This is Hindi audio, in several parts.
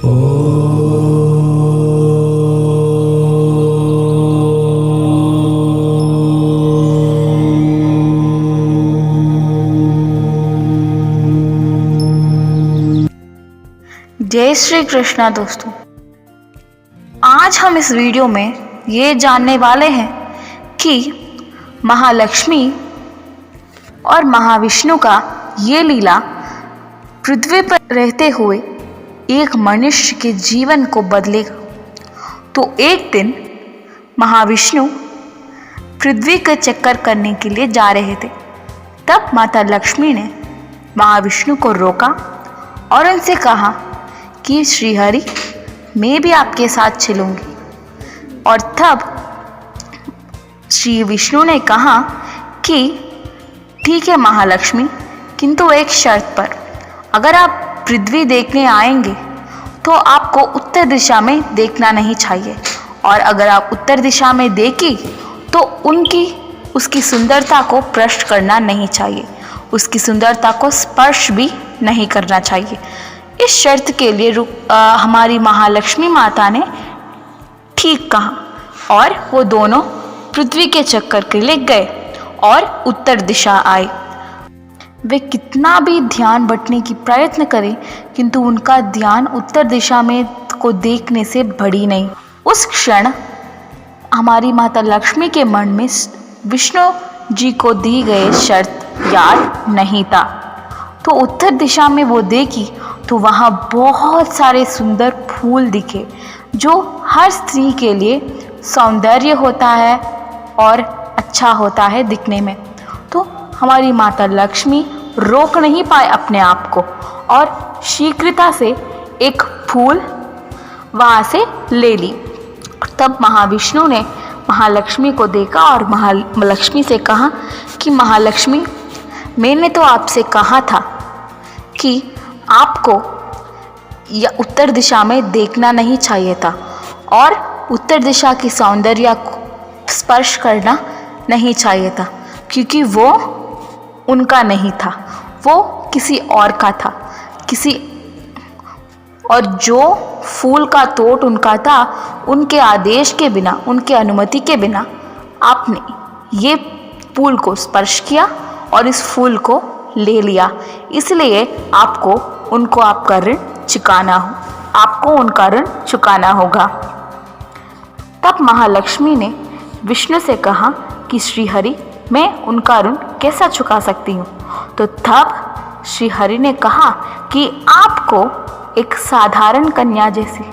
जय श्री कृष्णा दोस्तों, आज हम इस वीडियो में ये जानने वाले हैं कि महालक्ष्मी और महाविष्णु का ये लीला पृथ्वी पर रहते हुए एक मनुष्य के जीवन को बदलेगा। तो एक दिन महाविष्णु पृथ्वी का चक्कर करने के लिए जा रहे थे। तब माता लक्ष्मी ने महाविष्णु को रोका और उनसे कहा कि श्रीहरि, मैं भी आपके साथ चलूंगी। और तब श्री विष्णु ने कहा कि ठीक है महालक्ष्मी, किंतु एक शर्त पर। अगर आप पृथ्वी देखने आएंगे तो आपको उत्तर दिशा में देखना नहीं चाहिए, और अगर आप उत्तर दिशा में देखी तो उसकी सुंदरता को स्पर्श करना नहीं चाहिए, उसकी सुंदरता को स्पर्श भी नहीं करना चाहिए। इस शर्त के लिए हमारी महालक्ष्मी माता ने ठीक कहा और वो दोनों पृथ्वी के चक्कर के लिए गए और उत्तर दिशा आए। वे कितना भी ध्यान बटने की प्रयत्न करें, किंतु उनका ध्यान उत्तर दिशा में को देखने से बढ़ी नहीं। उस क्षण हमारी माता लक्ष्मी के मन में विष्णु जी को दी गई शर्त याद नहीं था। तो उत्तर दिशा में वो देखी तो वहाँ बहुत सारे सुंदर फूल दिखे, जो हर स्त्री के लिए सौंदर्य होता है और अच्छा होता है दिखने में। तो हमारी माता लक्ष्मी रोक नहीं पाए अपने आप को और शीघ्रता से एक फूल वहाँ से ले ली। तब महाविष्णु ने महालक्ष्मी को देखा और महालक्ष्मी से कहा कि महालक्ष्मी, मैंने तो आपसे कहा था कि आपको या उत्तर दिशा में देखना नहीं चाहिए था और उत्तर दिशा की सौंदर्य को स्पर्श करना नहीं चाहिए था, क्योंकि वो उनका नहीं था, वो किसी और का था। और जो फूल का तोड़ उनका था, उनके आदेश के बिना, उनके अनुमति के बिना आपने ये फूल को स्पर्श किया और इस फूल को ले लिया। इसलिए आपको उनका ऋण चुकाना होगा। तब महालक्ष्मी ने विष्णु से कहा कि श्रीहरि, मैं उनका ऋण कैसा चुका सकती हूँ। तो तब श्रीहरि ने कहा कि आपको एक साधारण कन्या जैसी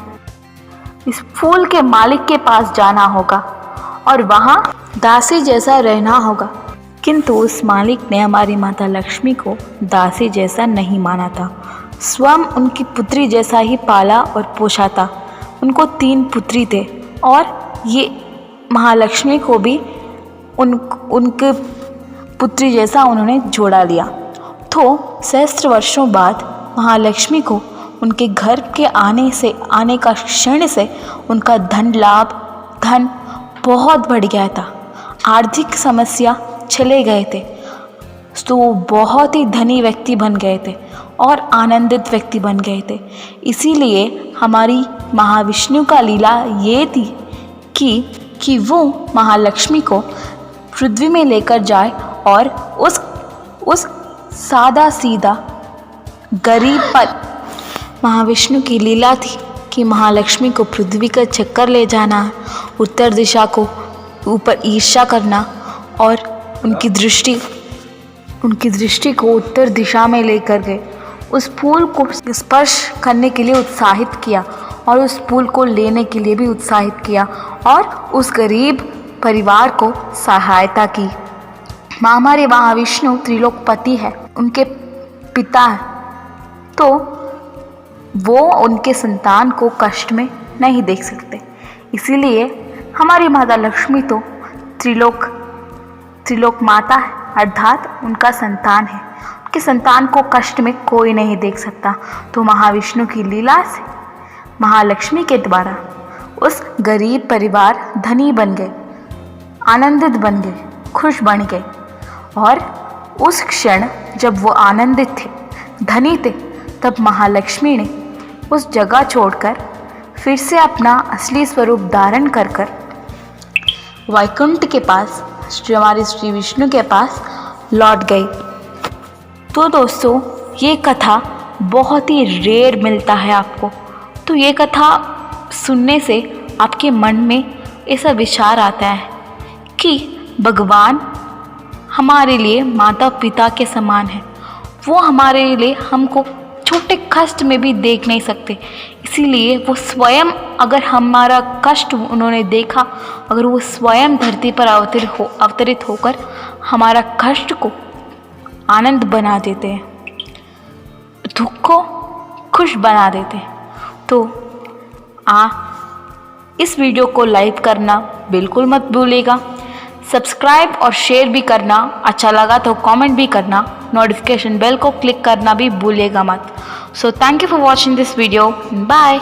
इस फूल के मालिक के पास जाना होगा और वहाँ दासी जैसा रहना होगा। किंतु उस मालिक ने हमारी माता लक्ष्मी को दासी जैसा नहीं माना था, स्वयं उनकी पुत्री जैसा ही पाला और पोषा था। उनको 3 पुत्री थे और ये महालक्ष्मी को भी उनके पुत्री जैसा उन्होंने जोड़ा लिया। तो सहस्त्र वर्षों बाद महालक्ष्मी को उनके घर के आने का क्षण से उनका धन बहुत बढ़ गया था। आर्थिक समस्या चले गए थे, तो वो बहुत ही धनी व्यक्ति बन गए थे और आनंदित व्यक्ति बन गए थे। इसीलिए हमारी महाविष्णु का लीला ये थी कि वो महालक्ष्मी को पृथ्वी में लेकर जाए और उस सादा सीधा गरीब पर महाविष्णु की लीला थी कि महालक्ष्मी को पृथ्वी का चक्कर ले जाना, उत्तर दिशा को ऊपर ईर्ष्या करना और उनकी दृष्टि को उत्तर दिशा में लेकर गए। उस फूल को स्पर्श करने के लिए उत्साहित किया और उस फूल को लेने के लिए भी उत्साहित किया और उस गरीब परिवार को सहायता की। हमारे महाविष्णु त्रिलोकपति है, उनके पिता है, तो वो उनके संतान को कष्ट में नहीं देख सकते। इसीलिए हमारी माता लक्ष्मी तो त्रिलोक माता है, अर्थात उनका संतान है। उनके संतान को कष्ट में कोई नहीं देख सकता। तो महाविष्णु की लीला से महालक्ष्मी के द्वारा उस गरीब परिवार धनी बन गए, आनंदित बन गए, खुश बन गए। और उस क्षण जब वो आनंदित थे, धनी थे, तब महालक्ष्मी ने उस जगह छोड़कर फिर से अपना असली स्वरूप धारण कर कर वैकुंठ के पास हमारे श्री विष्णु के पास लौट गई। तो दोस्तों, ये कथा बहुत ही रेयर मिलता है आपको। तो ये कथा सुनने से आपके मन में ऐसा विचार आता है कि भगवान हमारे लिए माता पिता के समान है। वो हमारे लिए हमको छोटे कष्ट में भी देख नहीं सकते, इसीलिए वो स्वयं, अगर हमारा कष्ट उन्होंने देखा, अगर वो स्वयं धरती पर अवतरित होकर हमारा कष्ट को आनंद बना देते हैं, दुख को खुश बना देते हैं। तो इस वीडियो को लाइक करना बिल्कुल मत भूलिएगा, सब्सक्राइब और शेयर भी करना, अच्छा लगा तो कमेंट भी करना, नोटिफिकेशन बेल को क्लिक करना भी भूलिएगा मत। So thank you for watching this video, bye.